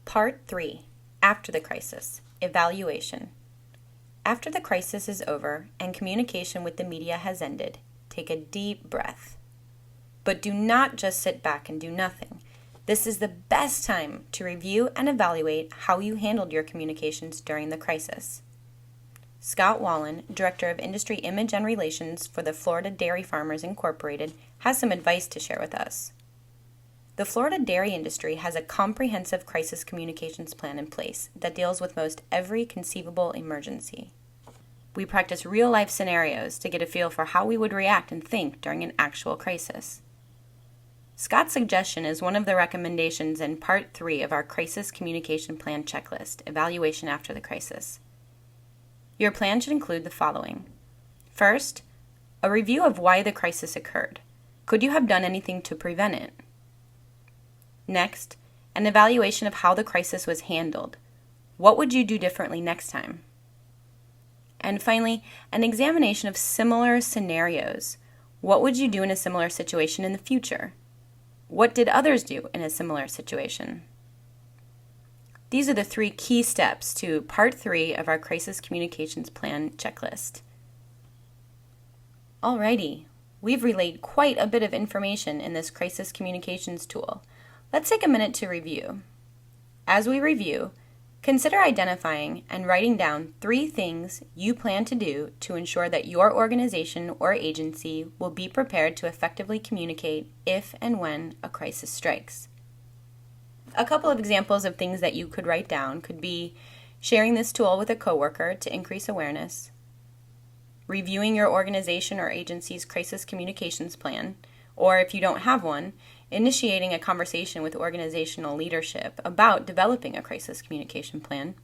Part 3. After the crisis. Evaluation. After the crisis is over and communication with the media has ended, take a deep breath. But do not just sit back and do nothing. This is the best time to review and evaluate how you handled your communications during the crisis. Scott Wallen, Director of Industry Image and Relations for the Florida Dairy Farmers Incorporated, has some advice to share with us. The Florida dairy industry has a comprehensive crisis communications plan in place that deals with most every conceivable emergency. We practice real-life scenarios to get a feel for how we would react and think during an actual crisis. Scott's suggestion is one of the recommendations in Part 3 of our Crisis Communication Plan Checklist, Evaluation After the Crisis. Your plan should include the following. First, a review of why the crisis occurred. Could you have done anything to prevent it? Next, an evaluation of how the crisis was handled. What would you do differently next time? And finally, an examination of similar scenarios. What would you do in a similar situation in the future? What did others do in a similar situation? These are the 3 key steps to Part 3 of our Crisis Communications Plan checklist. Alrighty, we've relayed quite a bit of information in this crisis communications tool. Let's take a minute to review. As we review, consider identifying and writing down 3 things you plan to do to ensure that your organization or agency will be prepared to effectively communicate if and when a crisis strikes. A couple of examples of things that you could write down could be sharing this tool with a coworker to increase awareness, reviewing your organization or agency's crisis communications plan, or if you don't have one, initiating a conversation with organizational leadership about developing a crisis communication plan.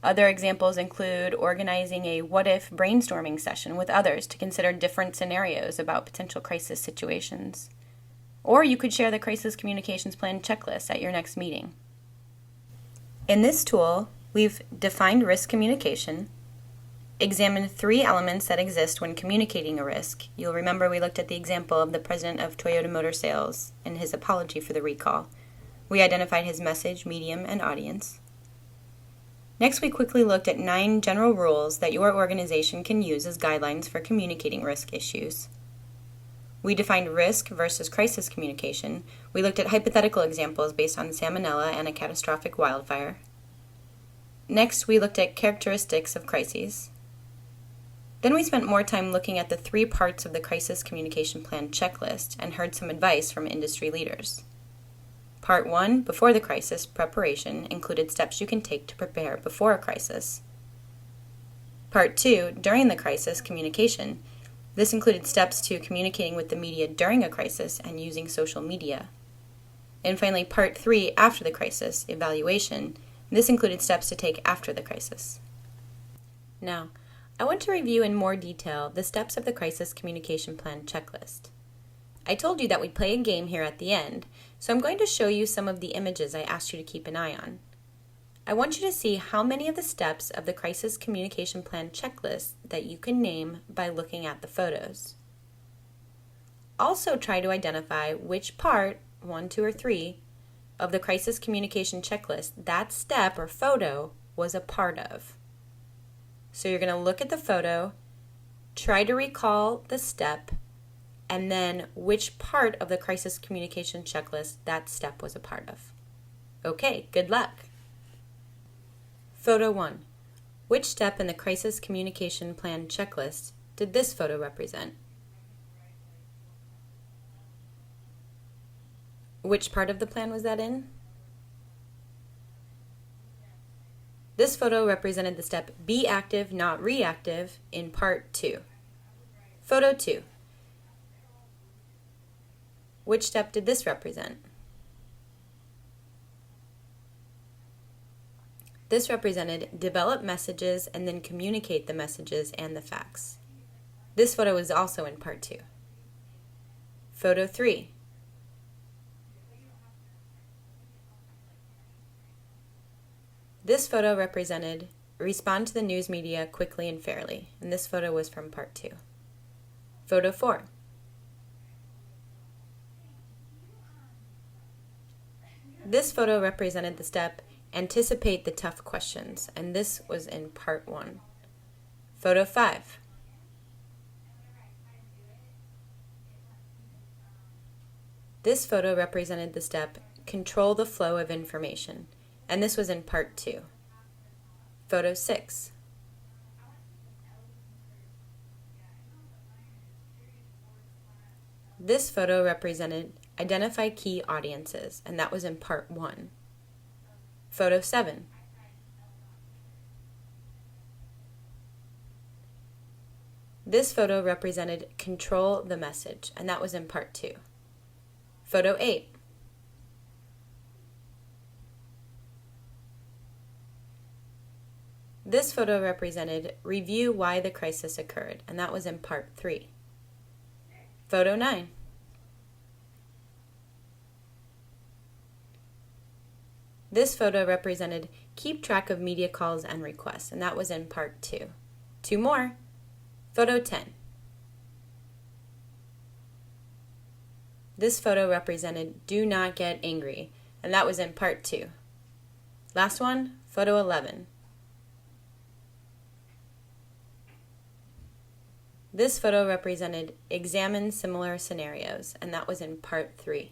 Other examples include organizing a what-if brainstorming session with others to consider different scenarios about potential crisis situations. Or you could share the crisis communications plan checklist at your next meeting. In this tool, we've defined risk communication, examined 3 elements that exist when communicating a risk. You'll remember we looked at the example of the president of Toyota Motor Sales and his apology for the recall. We identified his message, medium, and audience. Next, we quickly looked at 9 general rules that your organization can use as guidelines for communicating risk issues. We defined risk versus crisis communication. We looked at hypothetical examples based on salmonella and a catastrophic wildfire. Next, we looked at characteristics of crises. Then we spent more time looking at the 3 parts of the Crisis Communication Plan checklist and heard some advice from industry leaders. Part 1, before the crisis, preparation, included steps you can take to prepare before a crisis. Part 2, during the crisis, communication. This included steps to communicating with the media during a crisis and using social media. And finally, Part 3, after the crisis, evaluation. This included steps to take after the crisis. Now, I want to review in more detail the steps of the Crisis Communication Plan checklist. I told you that we'd play a game here at the end, so I'm going to show you some of the images I asked you to keep an eye on. I want you to see how many of the steps of the Crisis Communication Plan checklist that you can name by looking at the photos. Also try to identify which part, 1, 2, or 3, of the Crisis Communication checklist that step or photo was a part of. So you're going to look at the photo, try to recall the step, and then which part of the crisis communication checklist that step was a part of. Okay, good luck. Photo 1. Which step in the crisis communication plan checklist did this photo represent? Which part of the plan was that in? This photo represented the step be active, not reactive in Part 2. Photo 2. Which step did this represent? This represented develop messages and then communicate the messages and the facts. This photo is also in Part 2. Photo 3. This photo represented respond to the news media quickly and fairly, and this photo was from Part 2. Photo 4. This photo represented the step Anticipate the Tough Questions, and this was in part 1. Photo 5. This photo represented the step Control the Flow of Information, and this was in part 2. Photo 6. This photo represented Identify Key Audiences, and that was in part 1. Photo 7. This photo represented Control the Message, and that was in part 2. Photo 8. This photo represented Review Why the Crisis Occurred, and that was in part 3. Photo 9. This photo represented Keep Track of Media Calls and Requests, and that was in part 2. 2 more. Photo 10. This photo represented Do Not Get Angry, and that was in part 2. Last one, photo 11. This photo represented Examine Similar Scenarios, and that was in part 3.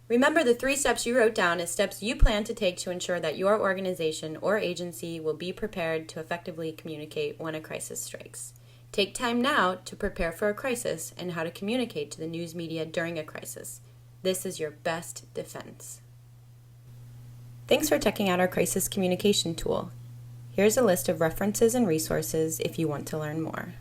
Remember the 3 steps you wrote down as steps you plan to take to ensure that your organization or agency will be prepared to effectively communicate when a crisis strikes. Take time now to prepare for a crisis and how to communicate to the news media during a crisis. This is your best defense. Thanks for checking out our crisis communication tool. Here's a list of references and resources if you want to learn more.